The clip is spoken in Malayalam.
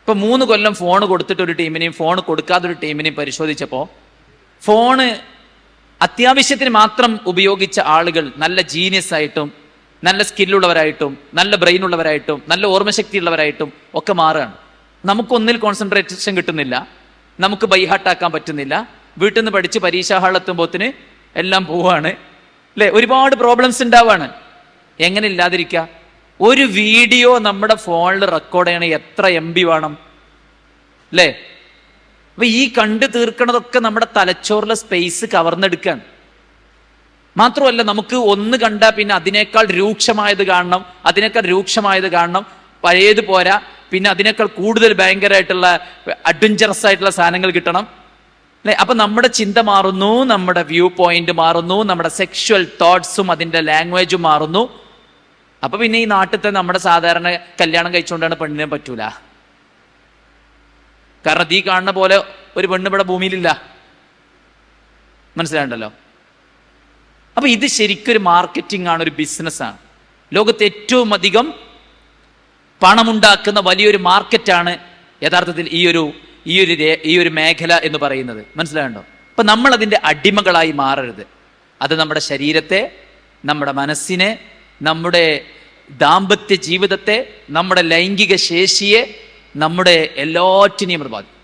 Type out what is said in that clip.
ഇപ്പൊ 3 കൊല്ലം ഫോൺ കൊടുത്തിട്ട് ഒരു ടീമിനെയും ഫോൺ കൊടുക്കാതെ ഒരു ടീമിനെയും പരിശോധിച്ചപ്പോൾ ഫോണ് അത്യാവശ്യത്തിന് മാത്രം ഉപയോഗിച്ച ആളുകൾ നല്ല ജീനിയസ് ആയിട്ടും നല്ല സ്കില്ലുള്ളവരായിട്ടും നല്ല ബ്രെയിൻ ഉള്ളവരായിട്ടും നല്ല ഓർമ്മശക്തി ഉള്ളവരായിട്ടും ഒക്കെ മാറുകയാണ്. നമുക്കൊന്നിൽ കോൺസെൻട്രേഷൻ കിട്ടുന്നില്ല, നമുക്ക് ബൈഹാർട്ടാക്കാൻ പറ്റുന്നില്ല, വീട്ടിൽ നിന്ന് പഠിച്ച് പരീക്ഷാ ഹാളെത്തുമ്പോത്തിന് എല്ലാം പോവാണ് അല്ലെ, ഒരുപാട് പ്രോബ്ലംസ് ഉണ്ടാവാണ്. എങ്ങനെ ഇല്ലാതിരിക്കുക? ഒരു വീഡിയോ നമ്മുടെ ഫോണിൽ റെക്കോർഡ് ചെയ്യണ എത്ര MB വേണം അല്ലേ? അപ്പൊ ഈ കണ്ടു തീർക്കണതൊക്കെ നമ്മുടെ തലച്ചോറിലെ സ്പേസ് കവർന്നെടുക്കാണ്. മാത്രമല്ല, നമുക്ക് ഒന്ന് കണ്ടാൽ പിന്നെ അതിനേക്കാൾ രൂക്ഷമായത് കാണണം, പഴയത് പോരാ, പിന്നെ അതിനേക്കാൾ കൂടുതൽ ഭയങ്കരമായിട്ടുള്ള അഡ്വഞ്ചറസ് ആയിട്ടുള്ള സാധനങ്ങൾ കിട്ടണം അല്ലെ? അപ്പൊ നമ്മുടെ ചിന്ത മാറുന്നു, നമ്മുടെ വ്യൂ പോയിന്റ് മാറുന്നു, നമ്മുടെ സെക്ഷുവൽ തോട്ട്സും അതിന്റെ ലാംഗ്വേജും മാറുന്നു. അപ്പൊ പിന്നെ ഈ നാട്ടിലത്തെ നമ്മുടെ സാധാരണ കല്യാണം കഴിച്ചുകൊണ്ടാണ് പെണ്ണിനെ പറ്റൂല. കാരണം ഈ കാണുന്ന പോലെ ഒരു പെണ്ണ് ഇവിടെ ഭൂമിയിലില്ല. മനസ്സിലാണ്ടല്ലോ? അപ്പൊ ഇത് ശരിക്കൊരു മാർക്കറ്റിംഗ് ആണ്, ഒരു ബിസിനസ്സാണ്. ലോകത്ത് ഏറ്റവും അധികം പണമുണ്ടാക്കുന്ന വലിയൊരു മാർക്കറ്റാണ് യഥാർത്ഥത്തിൽ ഈ ഒരു മേഖല എന്ന് പറയുന്നത്. മനസ്സിലാകണ്ടോ? അപ്പൊ നമ്മൾ അതിന്റെ അടിമകളായി മാറരുത്. അത് നമ്മുടെ ശരീരത്തെ, നമ്മുടെ മനസ്സിനെ, നമ്മുടെ ദാമ്പത്യ ജീവിതത്തെ, നമ്മുടെ ലൈംഗിക ശേഷിയെ, നമ്മുടെ എല്ലാറ്റിനെയും ബാധിക്കും.